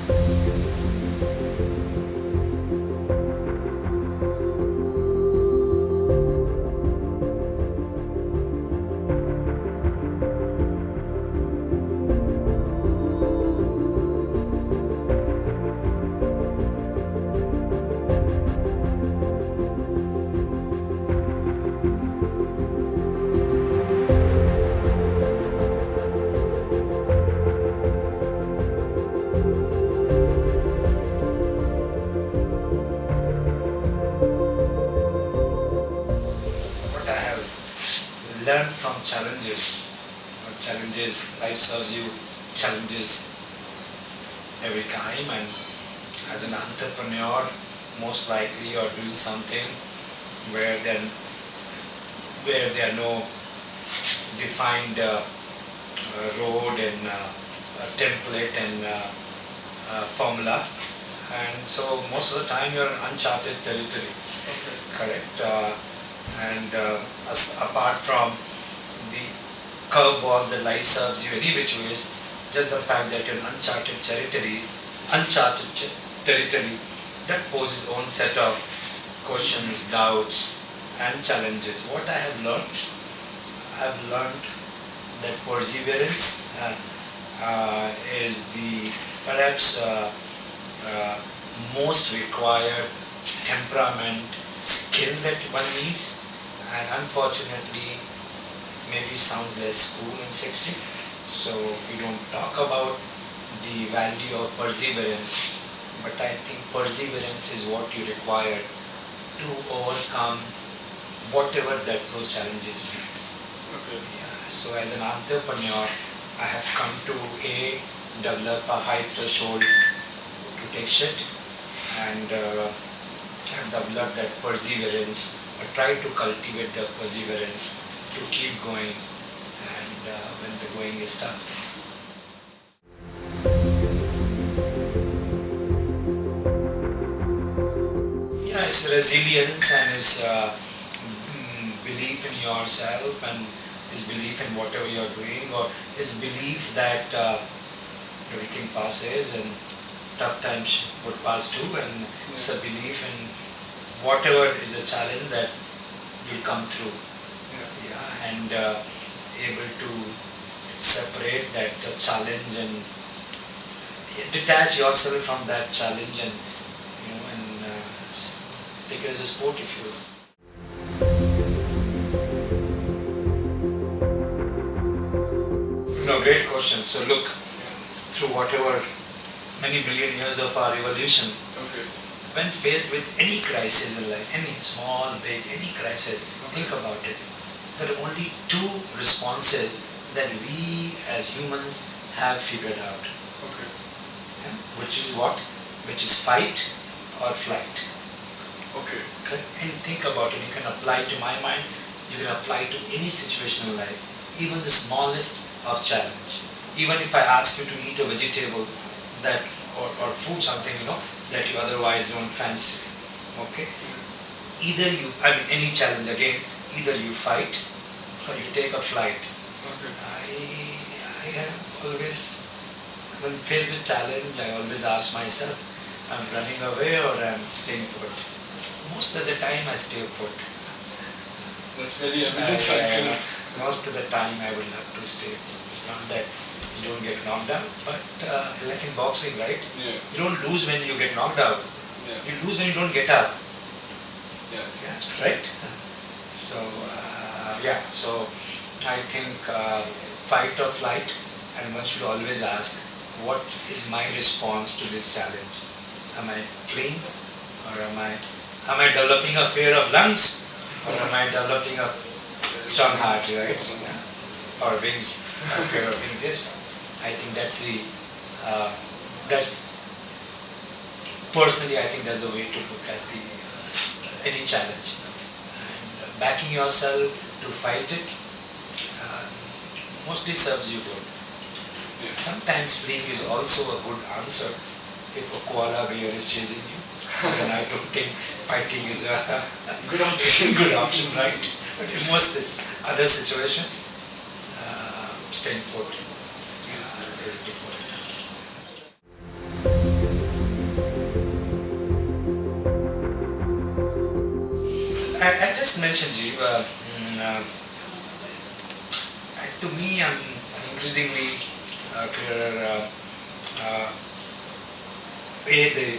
What I have learned from challenges, life serves you challenges every time, and as an entrepreneur, most likely you're doing something where then where there are no defined road and template and formula, and so most of the time you're in uncharted territory. Okay. Correct. Apart from the curveballs that life serves you any which ways, just the fact that you're in uncharted territory, that poses its own set of questions, doubts, and challenges. What I've learned that perseverance is the perhaps most required temperament, skill that one needs, and unfortunately maybe sounds less cool and sexy, so we don't talk about the value of perseverance, but I think perseverance is what you require to overcome whatever that those challenges be. Okay. Yeah. So as an entrepreneur, I have come to develop a high threshold to take shit, and have developed that perseverance, or try to cultivate the perseverance to keep going, and when the going is tough. Yeah, it's resilience and it's belief in yourself, and it's belief in whatever you're doing, or it's belief that everything passes and tough times would pass too, and it's a belief in whatever is the challenge that will come through. Yeah, and able to separate that challenge and detach yourself from that challenge, and take it as a sport, if you will. No, great question. So look, through whatever many billion years of our evolution, Okay. when faced with any crisis in life, any small, big, any crisis, think about it. There are only two responses that we as humans have figured out. Okay. Yeah? Which is what? Which is fight or flight. Okay. Correct? And think about it. You can apply to my mind. You can apply to any situation in life, even the smallest of challenge. Even if I ask you to eat a vegetable that or food something that you otherwise don't fancy, okay? Either any challenge again, either you fight or you take a flight. Okay. I have always, when faced with challenge, I always ask myself, I'm running away or I'm staying put. Most of the time I stay put. That's very evident cycle. Most of the time I would love to stay put. It's not that you don't get knocked out, but like in boxing, right? Yeah. You don't lose when you get knocked out. Yeah. You lose when you don't get up. Yes. Yes, right? So, so I think fight or flight, and one should always ask, what is my response to this challenge? Am I fleeing, or am I developing a pair of lungs, or am I developing a strong heart, right? Yeah. Or wings, a pair of wings, yes. I think that's personally I think that's the way to look at any challenge. And backing yourself to fight it mostly serves you good. Yes. Sometimes fleeing is also a good answer if a koala bear is chasing you. Then I don't think fighting is a Good option. good option, right? But in most other situations, staying put is the point. I just mentioned you. To me, I'm increasingly clearer. Uh, the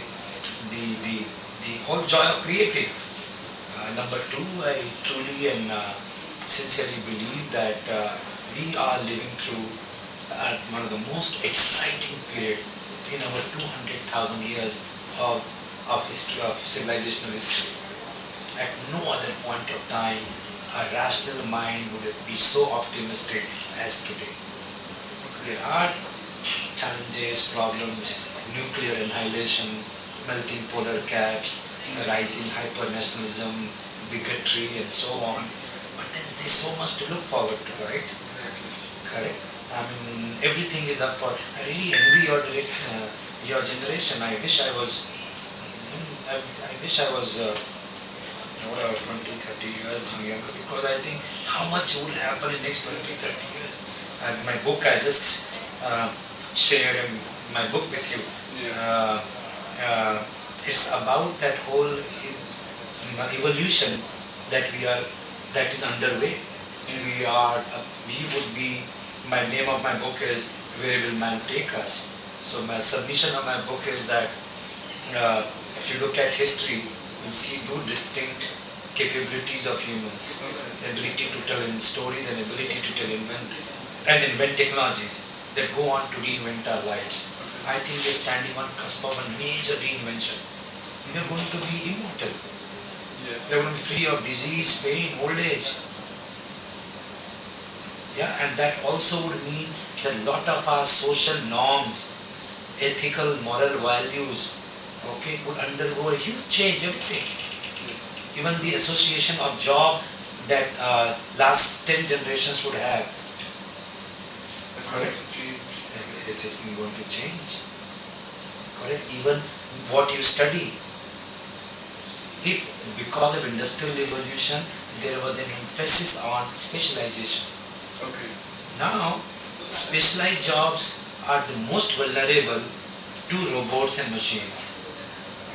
whole joy of creating. Number two, I truly and sincerely believe that we are living through one of the most exciting period in our 200,000 years of history, of civilizational history. At no other point of time a rational mind would be so optimistic as today. There are challenges, problems, nuclear annihilation, melting polar caps, rising hyper-nationalism, bigotry and so on. But there's so much to look forward to, right? Exactly. Correct? I mean, everything is up for... I really envy your generation. I wish I was... I wish I was... whatever, 20, 30 years younger, because I think how much will happen in next 20, 30 years. My book, I just shared my book with you. Yeah. It's about that whole evolution that is underway. We would be, my name of my book is Where Will Man Take Us? So my submission of my book is that if you look at history, you'll see two distinct capabilities of humans. The ability to tell in stories and ability to tell invent technologies that go on to reinvent our lives. I think we're standing on cusp of a major reinvention. We're going to be immortal. Yes. We're going to be free of disease, pain, old age. Yeah, and that also would mean that a lot of our social norms, ethical, moral values, okay, would undergo a huge change, everything. Yes. Even the association of job that last 10 generations would have. Correct. It isn't going to change. Correct? Even what you study. If because of industrial evolution there was an emphasis on specialization. Okay. Now specialized jobs are the most vulnerable to robots and machines.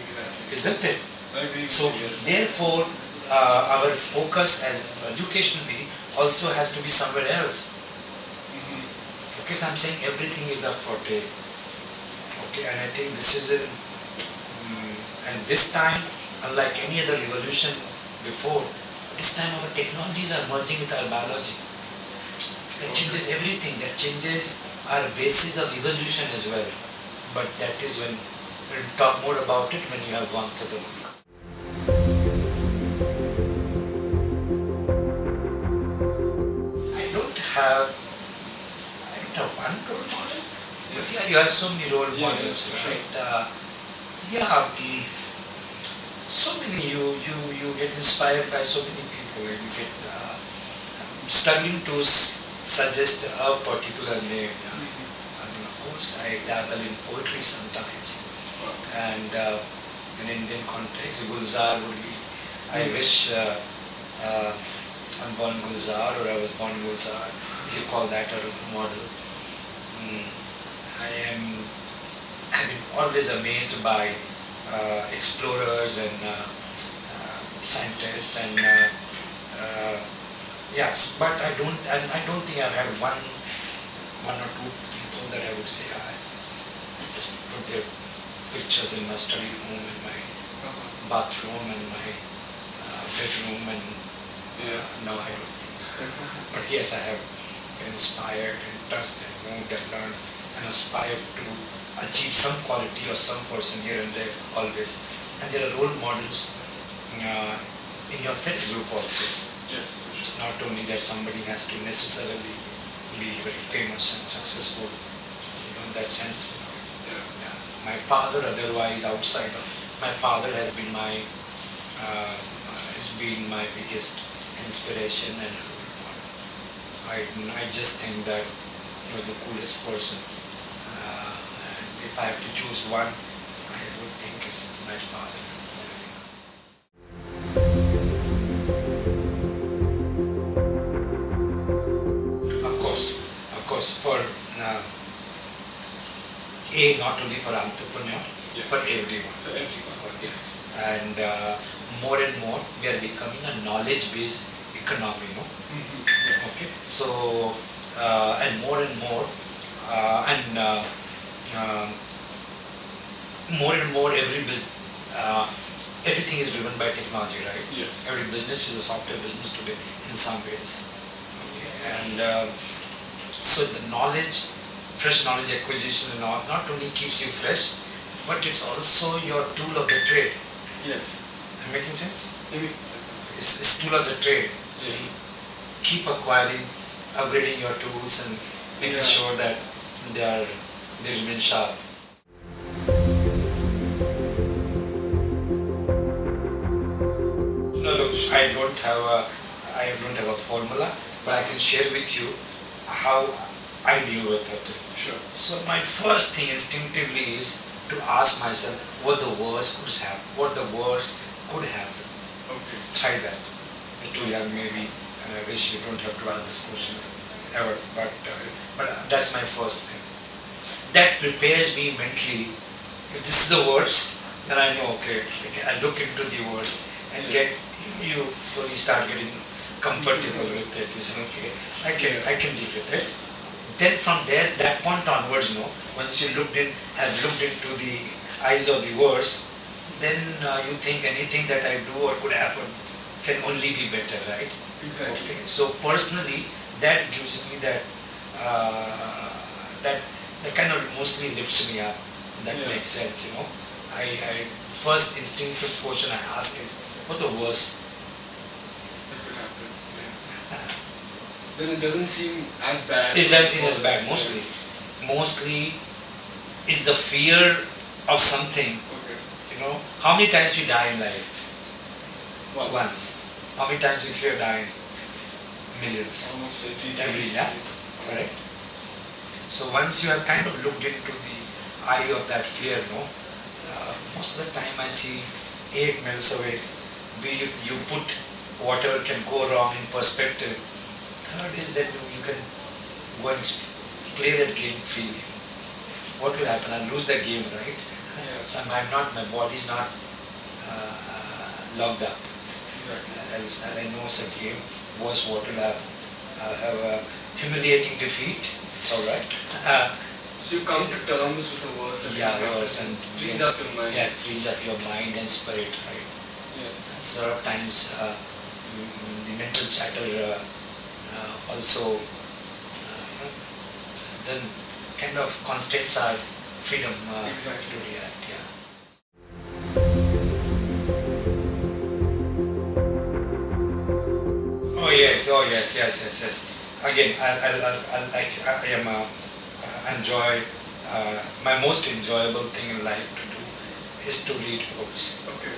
Exactly. Isn't it? I agree. So Yes. therefore our focus as educationally also has to be somewhere else. Okay, so I'm saying everything is up for take. Okay, and I think this is and this time, unlike any other revolution before, this time our technologies are merging with our biology. That changes everything. That changes our basis of evolution as well. But that is when we'll talk more about it when you have gone through the book. I don't have one role model, but yeah, you have so many role models, right? So many you get inspired by so many people, and you get struggling to suggest a particular name. I mean, of course, I dabble in poetry sometimes, and in Indian context, Gulzar would be. I wish I'm born Gulzar or I was born Gulzar, if you call that a role model. I've been always amazed by explorers and scientists and yes, but I don't think I've had one or two people that I would say I just put their pictures in my study room, in my bathroom, in my bedroom, and no, I don't think so. But yes, I have been inspired and touched and moved and learned and aspired to achieve some quality or some person here and there always. And there are role models in your friends group also. Yes. It's not only that somebody has to necessarily be very famous and successful, in that sense. Yeah. My father, otherwise outside of my father, has been my biggest inspiration and role model. I just think that he was the coolest person. And if I have to choose one, I would think it's my father. Of course, for not only for entrepreneur, Yeah. for everyone. For everyone. Okay. Yes. And more and more we are becoming a knowledge-based economy, no? Yes. Okay. So and more and more and um, more and more everything is driven by technology, right? Yes. Every business is a software business today in some ways. Okay. And so the knowledge, fresh knowledge acquisition and all, not only keeps you fresh, but it's also your tool of the trade. Yes. Am I making sense? It's It's tool of the trade. So Yeah. you keep acquiring, upgrading your tools and making Yeah. sure that they remain sharp. No, look, I don't have a formula, but I can share with you how I deal with it. Sure. So my first thing instinctively is to ask myself what the worst could happen. What the worst could happen. Okay. Try that. You're too young maybe, and I wish you don't have to ask this question ever. But that's my first thing. That prepares me mentally. If this is the worst, then I know, okay, I look into the worst and you slowly start getting comfortable with it. You say, okay, I can deal with it. Then from there, that point onwards, once you have looked into the eyes of the worst, then you think anything that I do or could happen can only be better, right? Exactly. Okay. So personally, that gives me that kind of mostly lifts me up. That Yeah. makes sense, I first instinctive question I ask is, what's the worst? That could happen. Yeah. Then it doesn't seem as bad. Is that seen as bad? Mostly is the fear of something. Okay. How many times we die in life? Once. How many times we fear dying? Millions. Almost Every day. Correct. So once you have kind of looked into the eye of that fear, most of the time I see A, it melts away. B, you put whatever can go wrong in perspective. Third is that you can go and play that game freely. What will happen? I'll lose that game, right? Yeah. So my body's not locked up. Exactly. As I know it's a game, worse what will happen? I'll have a humiliating defeat. It's alright. So you come to terms with the worst and Worse and frees up your mind. Yeah, it frees up your mind and spirit, right? Yes. So of times the mental chatter also then kind of constrains our freedom Exactly. to react. Yeah. Oh yes. Again, I enjoy my most enjoyable thing in life to do is to read books. Okay.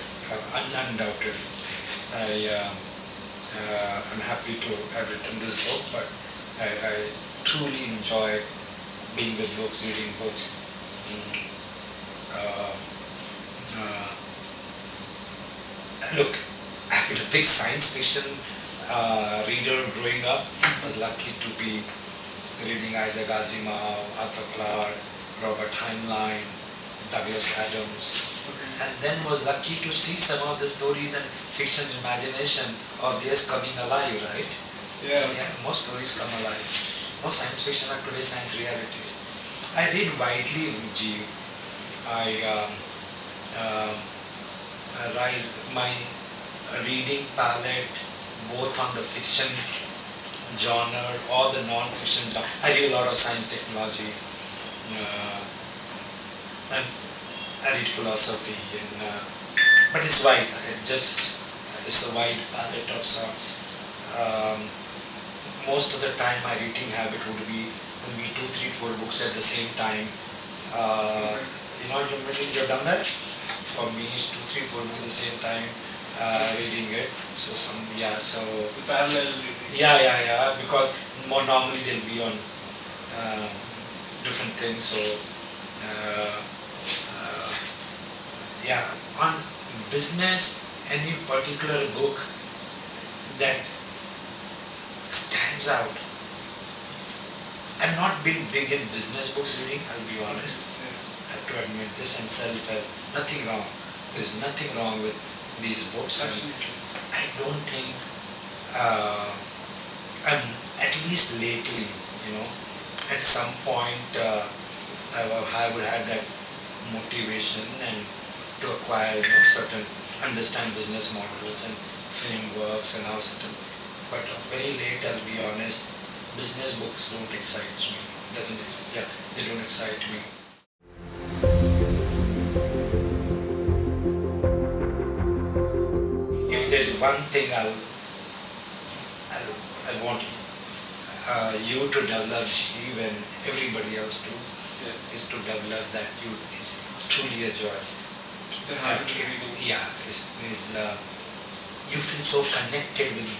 Undoubtedly, I'm happy to have written this book, but I truly enjoy being with books, reading books. Look, I've been a big science fiction reader growing up. I was lucky to be reading Isaac Asimov, Arthur Clarke, Robert Heinlein, Douglas Adams, Okay. and then was lucky to see some of the stories and fiction imagination of theirs coming alive, right? Yeah. Most stories come alive. Most science fiction are today's science realities. I read widely, Jeev. I write my reading palette both on the fiction genre or the non-fiction genre. I read a lot of science technology. And I read philosophy, but it's wide. It's a wide palette of sorts. Most of the time, my reading habit would be 2, 3, 4 books at the same time. You've done that. For me, it's 2, 3, 4 books at the same time, reading it. So The parallel reading. Yeah. Because more normally they'll be on different things. So on business, any particular book that stands out. I've not been big in business books reading, I'll be honest. have to admit this, and self-help. Nothing wrong. There's nothing wrong with these books. Absolutely. And I don't think, and at least lately, at some point, I would have that motivation and to acquire, certain, understand business models and frameworks and how certain. But very late, I'll be honest, business books don't excite me. They don't excite me. If there's one thing I want you to develop, even everybody else too, Yes. is to develop that is truly a joy. The habit of reading. Yeah, you feel so connected with.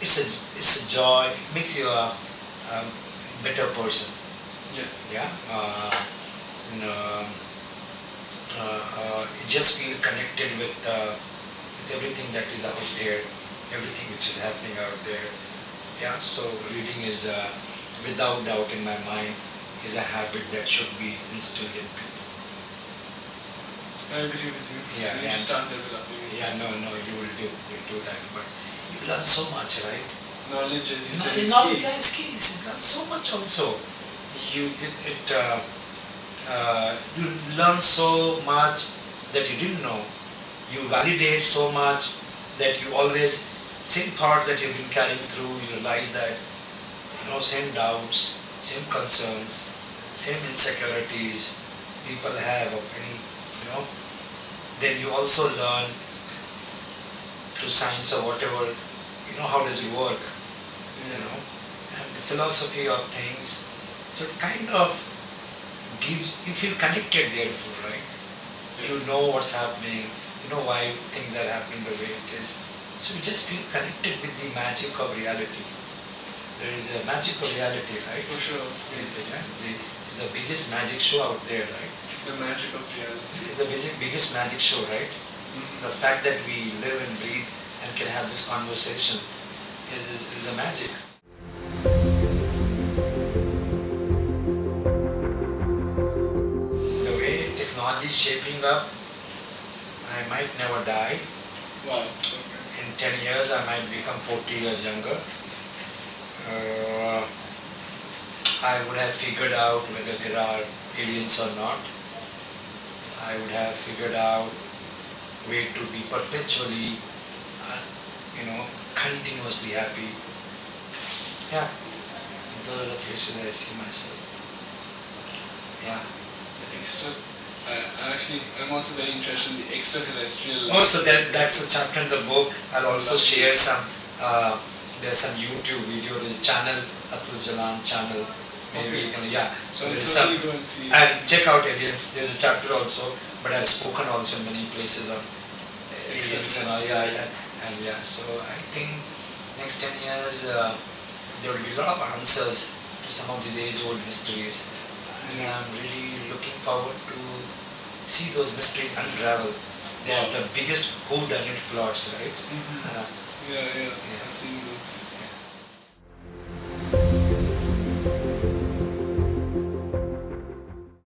It's a joy. It makes you a better person. Yes. Yeah. You just feel connected with everything that is out there, everything which is happening out there. Yeah. So reading is, without doubt in my mind, is a habit that should be instilled in people. I agree with you. Yeah, You need yeah. to start developing it. Yeah, no, you'll do that, but you learn so much, right? Knowledge, as you said, is Knowledge key. is key. You learn so much also. You learn so much that you didn't know. You validate so much that you always, same thoughts that you've been carrying through, you realize that, same doubts, same concerns, same insecurities people have of any, then you also learn through science or whatever, how does it work, and the philosophy of things. So it kind of gives, you feel connected therefore, right? You know what's happening, you know why things are happening the way it is. So you just feel connected with the magic of reality. There is a magic of reality, right? For sure. It's the biggest magic show out there, right? The magic of reality. It's the biggest magic show, right? The fact that we live and breathe and can have this conversation is a magic. The way technology is shaping up, I might never die. Wow. Okay. In 10 years, I might become 40 years younger. I would have figured out whether there are aliens or not. I would have figured out way to be perpetually, continuously happy. Yeah, those are the places I see myself. Yeah. I'm also very interested in the extraterrestrial. Also, that's a chapter in the book. I'll also share some. There's some YouTube video. There's channel Atul Jalan channel. Maybe So there's some. Go and see. And check out aliens. There's a chapter also, but I've spoken also in many places on aliens and all. So I think next 10 years there will be a lot of answers to some of these age-old mysteries, and I'm really looking forward to see those mysteries unravel. They are the biggest whodunit plots, right? Yeah. I've seen those.